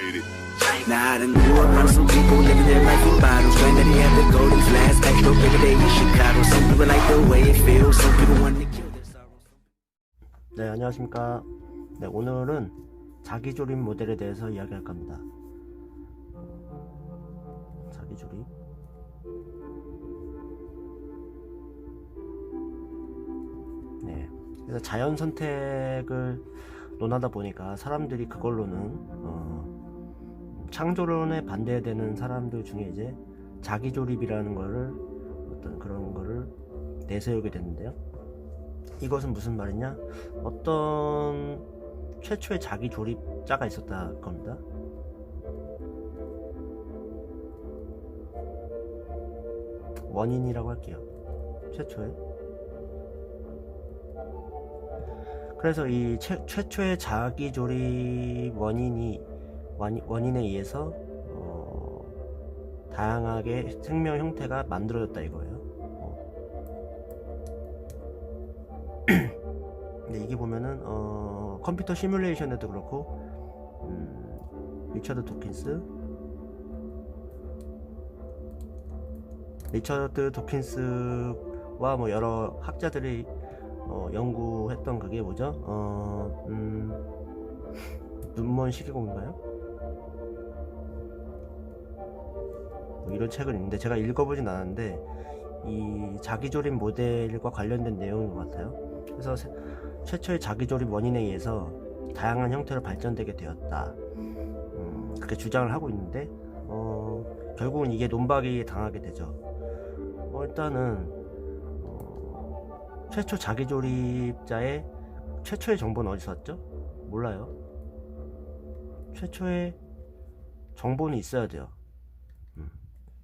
Now I done grew up around some people living their life in bottles. Granddaddy had the golden flask, back though every day in Chicago. Some people like the way it feels, some people want to kill their sorrows. 네, 안녕하십니까. 네, 오늘은 자기조립 모델에 대해서 이야기할 겁니다. 자기조립. 네, 그래서 자연 선택을 논하다 보니까 사람들이 그걸로는 창조론에 반대되는 사람들 중에 이제 자기조립이라는 거를 어떤 그런 거를 내세우게 됐는데요. 이것은 무슨 말이냐? 어떤 최초의 자기조립자가 있었다 겁니다. 원인이라고 할게요. 최초의. 그래서 이 최초의 자기조립 원인에 의해서 다양하게 생명 형태가 만들어졌다 이거예요. 근데 이게 보면은 컴퓨터 시뮬레이션에도 그렇고 리처드 도킨스와 뭐 여러 학자들이 연구했던 그게 뭐죠? 눈먼 시계공인가요? 뭐 이런 책을 있는데 제가 읽어보진 않았는데 이 자기조립 모델과 관련된 내용인 것 같아요. 그래서 최초의 자기조립 원인에 의해서 다양한 형태로 발전되게 되었다. 그렇게 주장을 하고 있는데 결국은 이게 논박이 당하게 되죠. 일단은 최초 자기조립자의 최초의 정보는 어디서 왔죠? 몰라요. 최초의 정보는 있어야 돼요.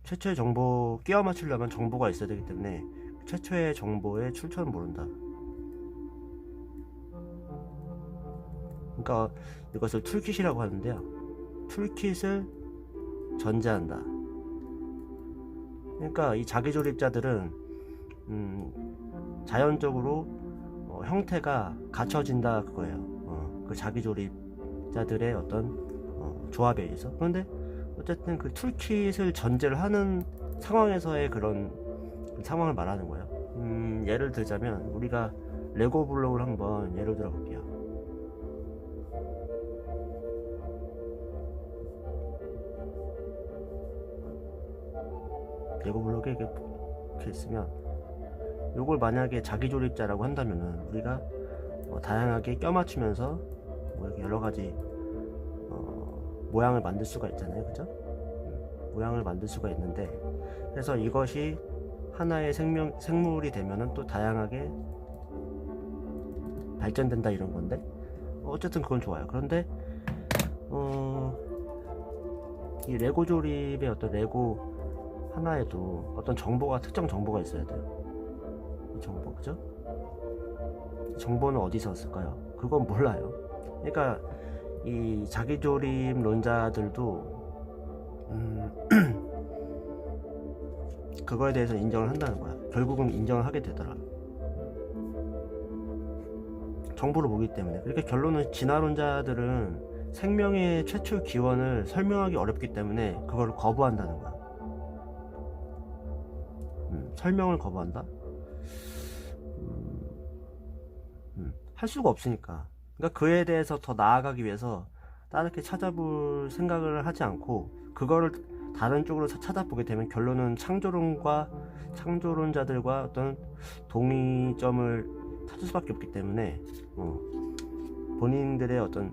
최초의 정보 끼워 맞추려면 정보가 있어야 되기 때문에 최초의 정보의 출처는 모른다. 그러니까 이것을 툴킷이라고 하는데요. 툴킷을 전제한다. 그러니까 이 자기조립자들은 자연적으로 형태가 갖춰진다 그거예요. 그 자기조립자들의 어떤 조합에 의해서. 그런데 어쨌든 그 툴킷을 전제를 하는 상황에서의 그런 상황을 말하는 거예요. 예를 들자면 우리가 레고 블록을 한번 예를 들어 볼게요. 레고 블록에 이렇게 있으면 요걸 만약에 자기조립자라고 한다면은 우리가 다양하게 껴맞추면서 뭐 이렇게 여러가지 모양을 만들 수가 있잖아요, 그죠? 모양을 만들 수가 있는데, 그래서 이것이 하나의 생물이 되면은 또 다양하게 발전된다 이런 건데, 어쨌든 그건 좋아요. 그런데 이 레고 조립의 어떤 레고 하나에도 어떤 정보가 특정 정보가 있어야 돼요. 이 정보, 그죠? 이 정보는 어디서 왔을까요? 그건 몰라요. 그러니까 이 자기조립론자들도 그거에 대해서 인정을 한다는 거야. 결국은 인정을 하게 되더라. 정보를 보기 때문에. 그러니까 결론은 진화론자들은 생명의 최초 기원을 설명하기 어렵기 때문에 그걸 거부한다는 거야. 설명을 거부한다? 할 수가 없으니까. 그러니까 그에 대해서 더 나아가기 위해서 다르게 찾아볼 생각을 하지 않고 그거를 다른 쪽으로 찾아보게 되면 결론은 창조론자들과 어떤 동의점을 찾을 수밖에 없기 때문에 본인들의 어떤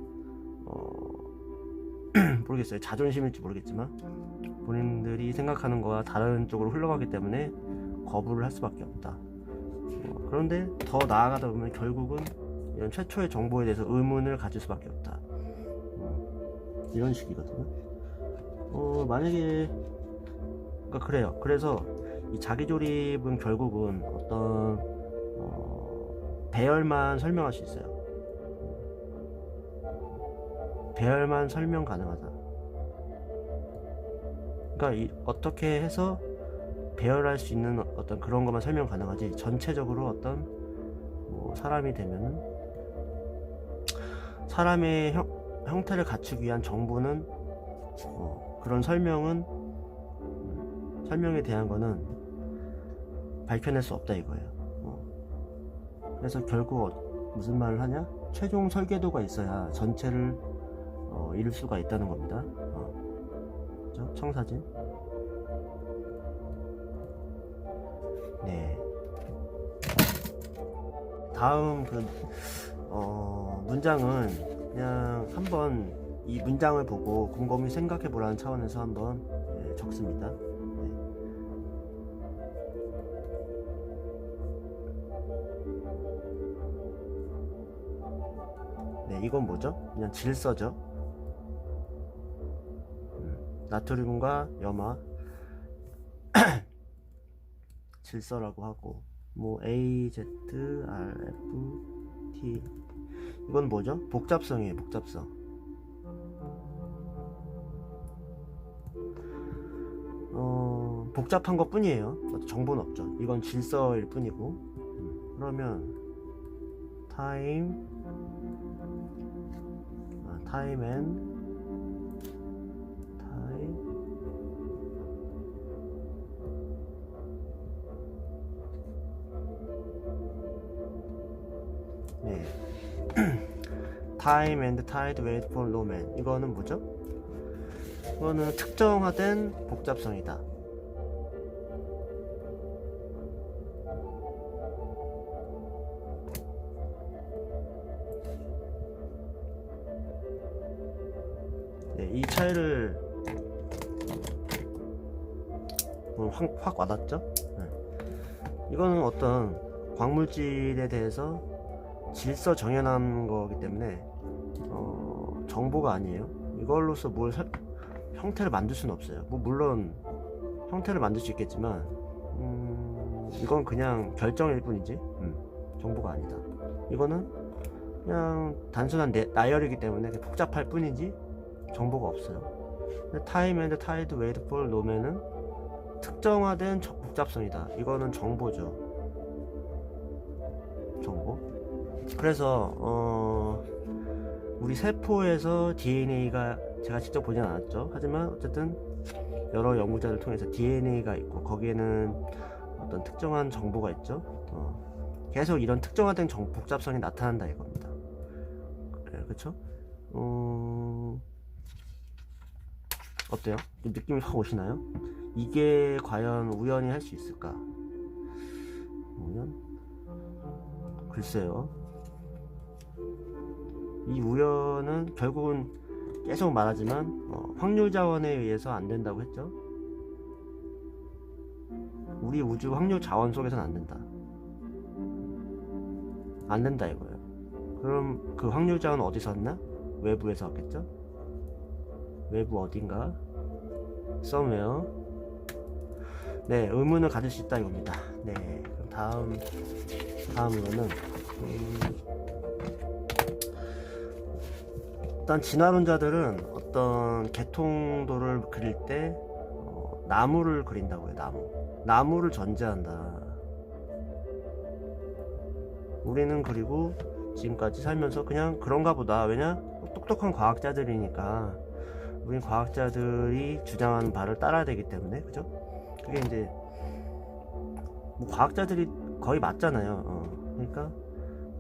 모르겠어요. 자존심일지 모르겠지만 본인들이 생각하는 거와 다른 쪽으로 흘러가기 때문에 거부를 할 수밖에 없다. 그런데 더 나아가다 보면 결국은 이런 최초의 정보에 대해서 의문을 가질 수밖에 없다. 이런 식이거든요. 만약에 그러니까 그래요. 그래서 이 자기조립은 결국은 어떤 배열만 설명할 수 있어요. 배열만 설명 가능하다. 그러니까 어떻게 해서 배열할 수 있는 어떤 그런 것만 설명 가능하지, 전체적으로 어떤 사람이 되면은 사람의 형태를 갖추기 위한 정보는 그런 설명에 대한 거는 밝혀낼 수 없다 이거예요. 그래서 결국 무슨 말을 하냐? 최종 설계도가 있어야 전체를 이룰 수가 있다는 겁니다. 그렇죠? 청사진. 네. 다음 문장은 그냥 한번 이 문장을 보고 곰곰이 생각해 보라는 차원에서 한번 적습니다. 네, 이건 뭐죠? 그냥 질서죠. 나트륨과 염화 질서라고 하고, 뭐 A, Z, R, F, T 이건 뭐죠? 복잡성이에요. 복잡성. 복잡한 것 뿐이에요. 정보는 없죠. 이건 질서일 뿐이고. 그러면 time and 네. time and tide wait for no man. 이거는 뭐죠? 이거는 특정화된 복잡성이다. 네, 이 차이를 확 와닿죠? 네. 이거는 어떤 광물질에 대해서 질서 정연한 거기 때문에 정보가 아니에요. 이걸로서 뭘 형태를 만들 수는 없어요. 뭐 물론 형태를 만들 수 있겠지만 이건 그냥 결정일 뿐이지 정보가 아니다. 이거는 그냥 단순한 나열이기 때문에 복잡할 뿐이지 정보가 없어요. time and tide wait for no man은 특정화된 복잡성이다. 이거는 정보죠. 정보. 그래서 우리 세포에서 DNA가 제가 직접 보진 않았죠. 하지만 어쨌든 여러 연구자를 통해서 DNA가 있고 거기에는 어떤 특정한 정보가 있죠. 계속 이런 특정화된 복잡성이 나타난다 이겁니다. 그렇죠? 어때요? 느낌이 확 오시나요? 이게 과연 우연히 할 수 있을까? 우연? 글쎄요. 이 우연은 결국은 계속 말하지만 확률 자원에 의해서 안 된다고 했죠. 우리 우주 확률 자원 속에서는 안 된다. 안 된다 이거예요. 그럼 그 확률 자원은 어디서 왔나? 외부에서 왔겠죠? 외부 어딘가? somewhere. 네, 의문을 가질 수 있다 이겁니다. 네, 그럼 다음으로는 일단 진화론자들은 어떤 개통도를 그릴 때 나무를 그린다고 해요. 나무를 전제한다. 우리는 그리고 지금까지 살면서 그냥 그런가 보다. 왜냐? 똑똑한 과학자들이니까 우린 과학자들이 주장하는 바를 따라야 되기 때문에, 그죠? 그게 이제 뭐 과학자들이 거의 맞잖아요. 그러니까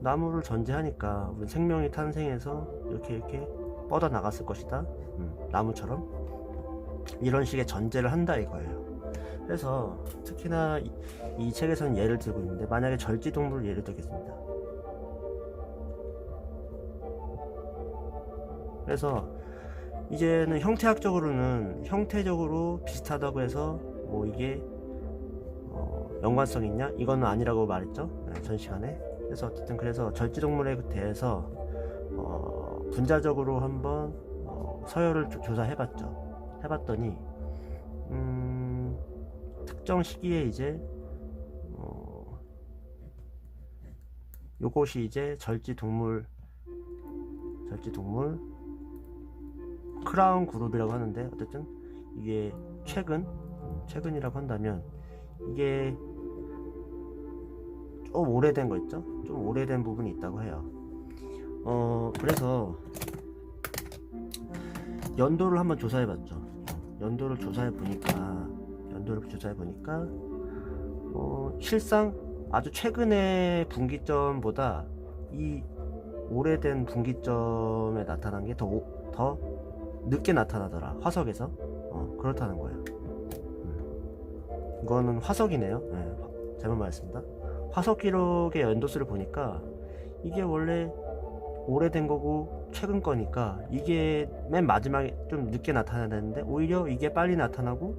나무를 전제하니까 우리 생명이 탄생해서 이렇게 뻗어 나갔을 것이다. 나무처럼 이런 식의 전제를 한다 이거예요. 그래서 특히나 이 책에서는 예를 들고 있는데, 만약에 절지동물을 예를 들겠습니다. 그래서 이제는 형태적으로 비슷하다고 해서 뭐 이게 연관성 있냐? 이거는 아니라고 말했죠. 전 시간에. 그래서 어쨌든 그래서 절지동물에 대해서 분자적으로 한번 서열을 조사해봤죠. 해봤더니 특정 시기에 이제 요것이 이제 절지동물 크라운 그룹이라고 하는데, 어쨌든 이게 최근이라고 한다면 이게 좀 오래된 거 있죠? 좀 오래된 부분이 있다고 해요. 그래서 연도를 한번 조사해봤죠. 연도를 조사해보니까 실상 아주 최근의 분기점보다 이 오래된 분기점에 나타난 게 더 늦게 나타나더라. 화석에서. 그렇다는 거예요. 이거는 화석이네요. 네, 잘못 말했습니다. 화석 기록의 연도수를 보니까 이게 원래 오래된 거고 최근 거니까 이게 맨 마지막에 좀 늦게 나타나야 되는데 오히려 이게 빨리 나타나고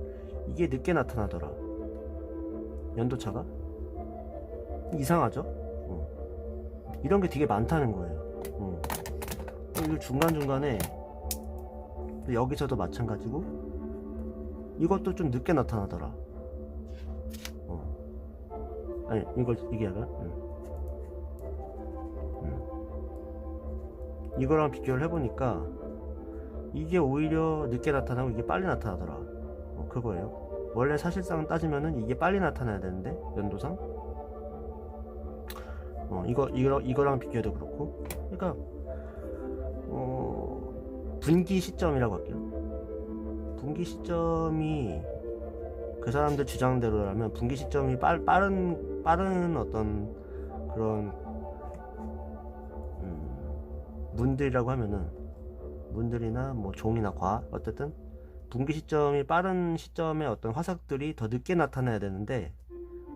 이게 늦게 나타나더라. 연도차가 이상하죠? 이런 게 되게 많다는 거예요. 이거 중간중간에 여기서도 마찬가지고 이것도 좀 늦게 나타나더라. 아니 이게 약간 이거랑 비교를 해보니까 이게 오히려 늦게 나타나고 이게 빨리 나타나더라. 그거예요. 원래 사실상 따지면은 이게 빨리 나타나야 되는데 연도상 이거랑 비교해도 그렇고, 그러니까 분기 시점이라고 할게요. 분기 시점이 그 사람들 주장대로라면 분기 시점이 빠른 어떤 그런 문들이라고 하면은 문들이나 뭐 종이나 과 어쨌든 분기 시점이 빠른 시점에 어떤 화석들이 더 늦게 나타나야 되는데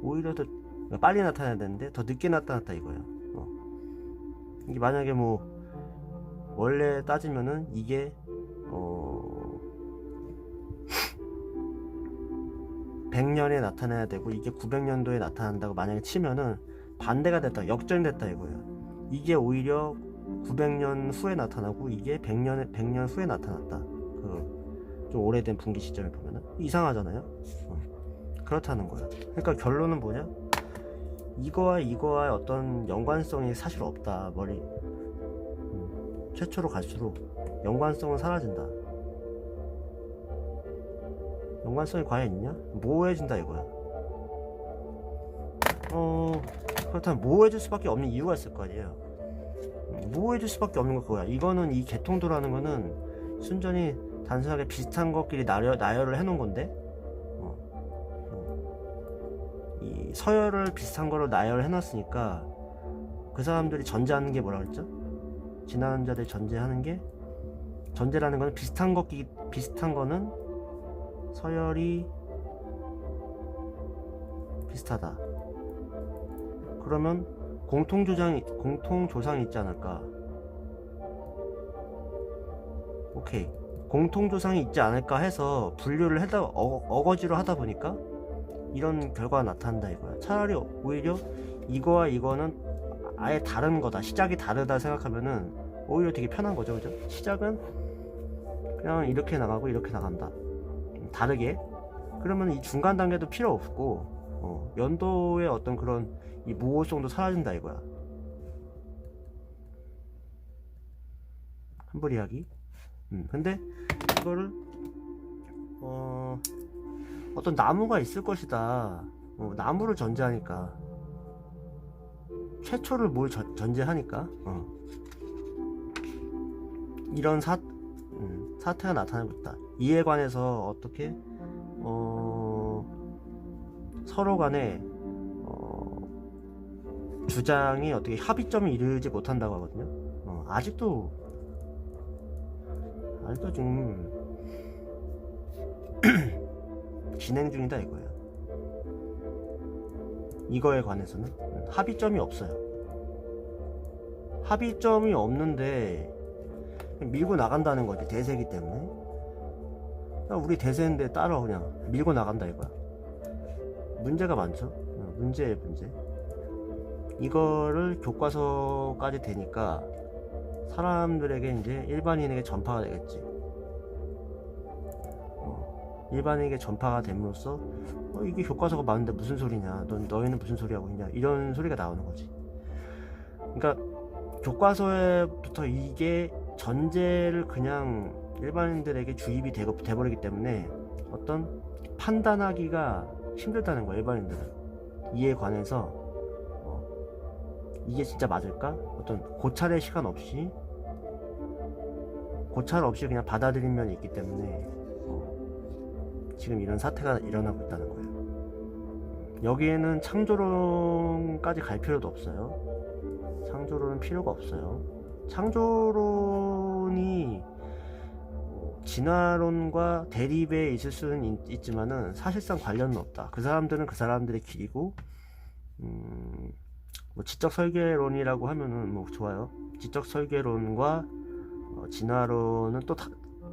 오히려 더 빨리 나타나야 되는데 더 늦게 나타났다 이거예요. 이게 만약에 뭐 원래 따지면은 이게 100년에 나타나야 되고 이게 900년도에 나타난다고 만약에 치면은 반대가 됐다, 역전됐다 이거예요. 이게 오히려 900년 후에 나타나고 이게 100년 후에 나타났다. 좀 오래된 분기 시점을 보면은 이상하잖아요. 그렇다는 거야. 그러니까 결론은 뭐냐? 이거와 어떤 연관성이 사실 없다. 최초로 갈수록 연관성은 사라진다. 연관성이 과연 있냐? 모호해진다 이거야. 그렇다면 모호해질 수밖에 없는 이유가 있을 거 아니에요. 모호해질 수밖에 없는 거 그거야. 이거는 이 개통도라는 거는 순전히 단순하게 비슷한 것끼리 나열을 해놓은 건데, 이 서열을 비슷한 거로 나열을 해놨으니까 그 사람들이 전제하는 게 뭐라 그랬죠? 진화론자들이 전제하는 게, 전제라는 거는 비슷한 거는 서열이 비슷하다. 그러면 공통조상이 있지 않을까? 오케이. 공통조상이 있지 않을까 해서 분류를 어거지로 하다 보니까 이런 결과가 나타난다 이거야. 차라리 오히려 이거와 이거는 아예 다른 거다, 시작이 다르다 생각하면은 오히려 되게 편한 거죠, 그죠? 시작은 그냥 이렇게 나가고 이렇게 나간다, 다르게. 그러면 이 중간 단계도 필요 없고 연도의 어떤 그런 이 모호성도 사라진다 이거야. 한벌 이야기. 근데 이거를 어떤 나무가 있을 것이다, 나무를 전제하니까, 최초를 뭘 전제하니까 이런 사태가 나타나고 있다. 이에 관해서 어떻게 서로 간에 주장이 어떻게 합의점을 이루지 못한다고 하거든요. 아직도 좀 진행 중이다 이거예요. 이거에 관해서는 합의점이 없어요. 합의점이 없는데 밀고 나간다는 거지, 대세이기 때문에. 우리 대세인데 따라 그냥 밀고 나간다 이거야. 문제가 많죠. 문제. 이거를 교과서까지 되니까 사람들에게, 이제 일반인에게 전파가 되겠지. 일반인에게 전파가 됨으로써 이게 교과서가 맞는데 무슨 소리냐, 너희는 무슨 소리 하고 있냐, 이런 소리가 나오는 거지. 그러니까 교과서에부터 이게 전제를 그냥 일반인들에게 주입이 돼버리기 때문에 어떤 판단하기가 힘들다는 거야, 일반인들은. 이에 관해서 이게 진짜 맞을까? 어떤 고찰의 시간 없이 고찰 없이 그냥 받아들인 면이 있기 때문에 지금 이런 사태가 일어나고 있다는 거예요. 여기에는 창조론까지 갈 필요도 없어요. 창조론은 필요가 없어요. 창조론이 진화론과 대립에 있을 수는 있지만은 사실상 관련은 없다. 그 사람들은 그 사람들의 길이고, 뭐 지적 설계론이라고 하면은 뭐 좋아요. 지적 설계론과 진화론은 또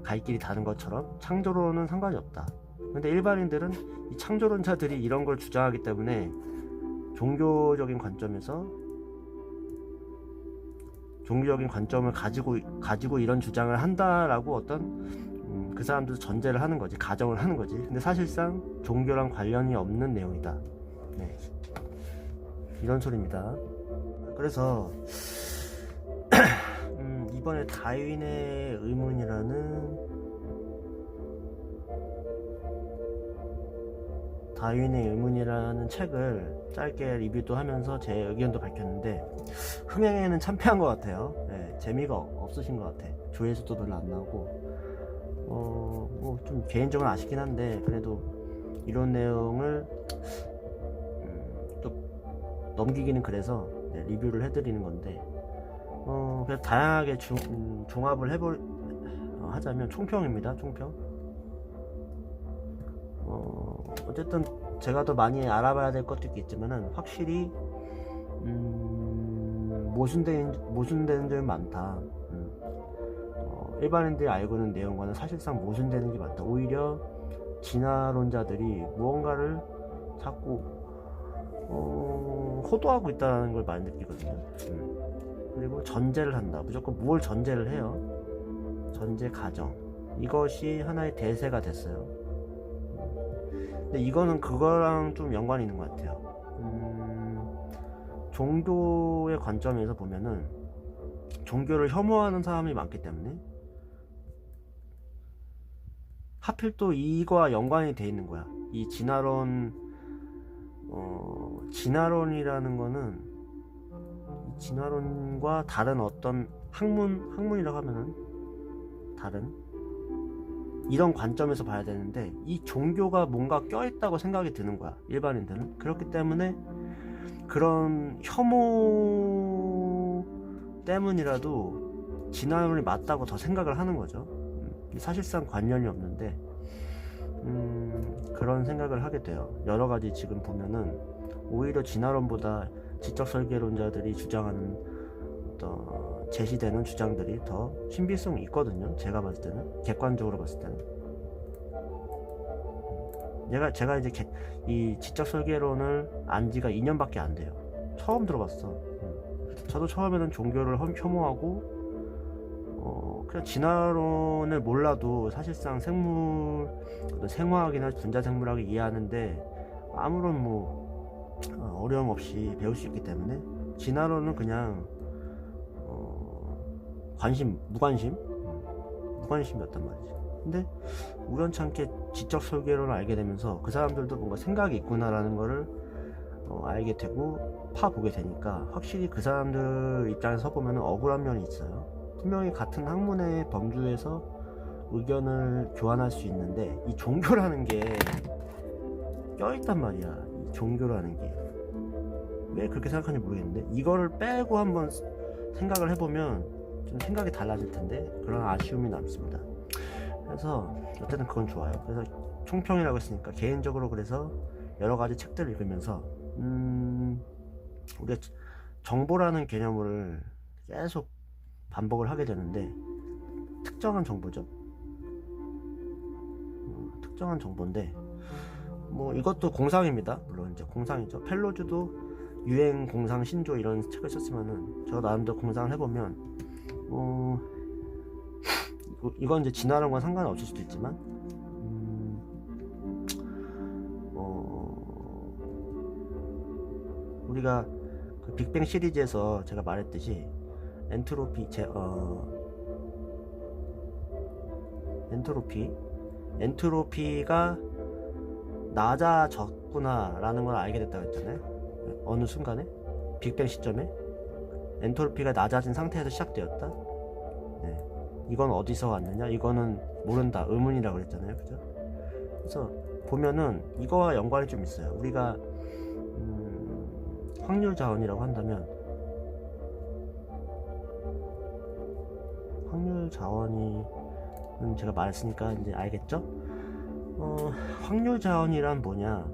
갈 길이 다른 것처럼 창조론은 상관이 없다. 근데 일반인들은 이 창조론자들이 이런 걸 주장하기 때문에 종교적인 관점을 가지고 이런 주장을 한다라고 어떤 그 사람들 전제를 하는 거지, 가정을 하는 거지. 근데 사실상 종교랑 관련이 없는 내용이다. 네. 이런 소리입니다. 그래서 이번에 다윈의 의문이라는 책을 짧게 리뷰도 하면서 제 의견도 밝혔는데, 흥행에는 참패한 것 같아요. 네, 재미가 없으신 것 같아. 조회수도 별로 안 나오고, 뭐 좀 개인적으로 아쉽긴 한데, 그래도 이런 내용을 또 넘기기는 그래서 리뷰를 해드리는 건데, 그래서 다양하게 종합을 하자면 총평입니다. 총평. 어쨌든 제가 더 많이 알아봐야 될 것도 있겠지만은 확실히 모순되는 점이 많다. 일반인들이 알고 있는 내용과는 사실상 모순되는 게 많다. 오히려 진화론자들이 무언가를 자꾸 호도하고 있다는 걸 많이 느끼거든요. 그리고 전제를 한다. 무조건 뭘 전제를 해요. 전제 가정. 이것이 하나의 대세가 됐어요. 근데 이거는 그거랑 좀 연관이 있는 것 같아요. 종교의 관점에서 보면은 종교를 혐오하는 사람이 많기 때문에 하필 또 이거와 연관이 돼 있는 거야. 이 진화론이라는 거는 진화론과 다른 어떤 학문이라고 하면은 다른 이런 관점에서 봐야 되는데, 이 종교가 뭔가 껴있다고 생각이 드는 거야, 일반인들은. 그렇기 때문에 그런 혐오 때문이라도 진화론이 맞다고 더 생각을 하는 거죠. 사실상 관련이 없는데 그런 생각을 하게 돼요. 여러 가지 지금 보면은 오히려 진화론보다 지적 설계론자들이 주장하는 제시되는 주장들이 더 신빙성이 있거든요. 제가 봤을 때는, 객관적으로 봤을 때는. 제가 이제 이 지적 설계론을 안 지가 2년밖에 안 돼요. 처음 들어봤어. 저도 처음에는 종교를 혐오하고 그냥 진화론을 몰라도 사실상 생화학이나 분자생물학을 이해하는데 아무런 어려움 없이 배울 수 있기 때문에 진화론은 그냥 무관심이었단 말이지. 근데 우연찮게 지적 설계론을 알게 되면서 그 사람들도 뭔가 생각이 있구나라는 거를 알게 되고 파보게 되니까 확실히 그 사람들 입장에서 보면 억울한 면이 있어요. 분명히 같은 학문의 범주에서 의견을 교환할 수 있는데 이 종교라는 게 껴있단 말이야. 이 종교라는 게 왜 그렇게 생각하는지 모르겠는데, 이거를 빼고 한번 생각을 해보면 좀 생각이 달라질 텐데 그런 아쉬움이 남습니다. 그래서 어쨌든 그건 좋아요. 그래서 총평이라고 했으니까 개인적으로 그래서 여러 가지 책들을 읽으면서 우리가 정보라는 개념을 계속 반복을 하게 되는데, 특정한 정보죠. 특정한 정보인데 이것도 공상입니다. 물론 이제 공상이죠. 펠로즈도 유행, 공상, 신조 이런 책을 썼지만은 저 나름대로 공상을 해보면 이건 이제 진화론과 상관없을 수도 있지만 우리가 그 빅뱅 시리즈에서 제가 말했듯이 엔트로피가 낮아졌구나 라는 걸 알게 됐다고 했잖아요. 어느 순간에 빅뱅 시점에 엔트로피가 낮아진 상태에서 시작되었다. 네. 이건 어디서 왔느냐? 이거는 모른다. 의문이라고 그랬잖아요. 그죠? 그래서 보면은 이거와 연관이 좀 있어요. 우리가 확률 자원이라고 한다면 확률 자원이 제가 말했으니까 이제 알겠죠? 확률 자원이란 뭐냐?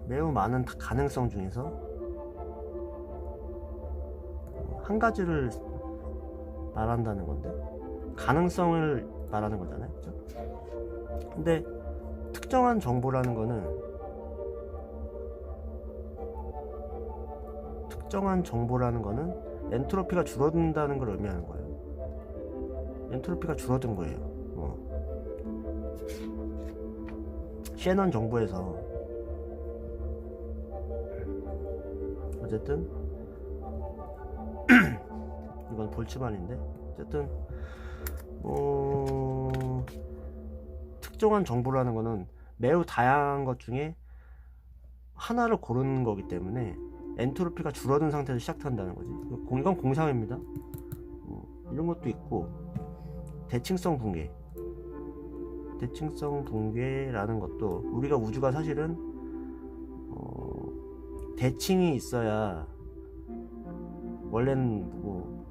매우 많은 가능성 중에서 한 가지를 말한다는 건데 가능성을 말하는 거잖아요. 그죠? 근데 특정한 정보라는 거는 엔트로피가 줄어든다는 걸 의미하는 거예요. 엔트로피가 줄어든 거예요. 셰넌 정보에서 어쨌든 이건 볼츠만인데 어쨌든 특정한 정보라는 거는 매우 다양한 것 중에 하나를 고르는 거기 때문에 엔트로피가 줄어든 상태에서 시작한다는 거지. 이건 공상입니다. 이런 것도 있고 대칭성 붕괴라는 것도 우리가 우주가 사실은 대칭이 있어야 원래는 뭐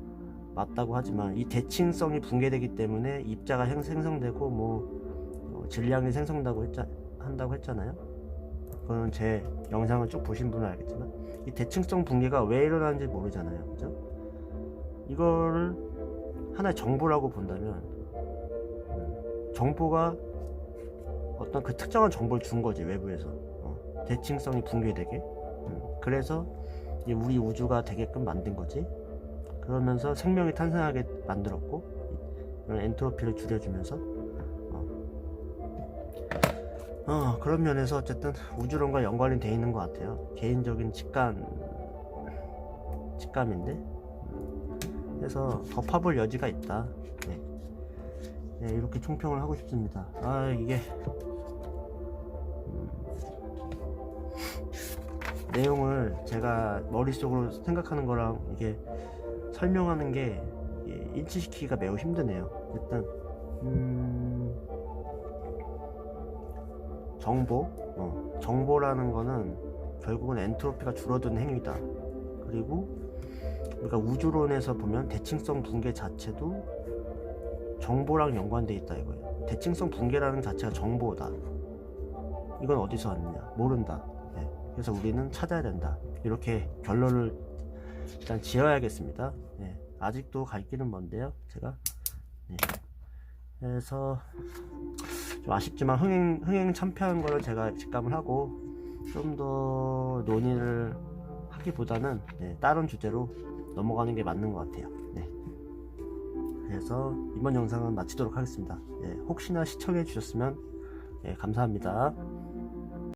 맞다고 하지만 이 대칭성이 붕괴되기 때문에 입자가 생성되고 질량이 한다고 했잖아요. 그거는 제 영상을 쭉 보신 분은 알겠지만 이 대칭성 붕괴가 왜 일어나는지 모르잖아요. 그죠? 이거를 하나의 정보라고 본다면 정보가 어떤 그 특정한 정보를 준 거지. 외부에서 대칭성이 붕괴되게 그래서 우리 우주가 되게끔 만든 거지. 그러면서 생명이 탄생하게 만들었고 이런 엔트로피를 줄여주면서 그런 면에서 어쨌든 우주론과 연관이 돼 있는 것 같아요. 개인적인 직감인데 그래서 더 파볼 여지가 있다. 네, 이렇게 총평을 하고 싶습니다. 이게 내용을 제가 머릿속으로 생각하는 거랑 이게 설명하는 게 일치시키기가 매우 힘드네요. 일단 정보라는 거는 결국은 엔트로피가 줄어드는 행위다. 그리고 우리가 우주론에서 보면 대칭성 붕괴 자체도 정보랑 연관돼 있다 이거예요. 대칭성 붕괴라는 자체가 정보다. 이건 어디서 왔느냐? 모른다. 네. 그래서 우리는 찾아야 된다. 이렇게 결론을 일단 지어야겠습니다. 네. 아직도 갈 길은 먼데요. 제가 그래서 좀 아쉽지만 흥행 참패한 거를 제가 직감을 하고 좀 더 논의를 하기보다는 다른 주제로 넘어가는 게 맞는 것 같아요. 그래서 이번 영상은 마치도록 하겠습니다. 혹시나 시청해 주셨으면 감사합니다.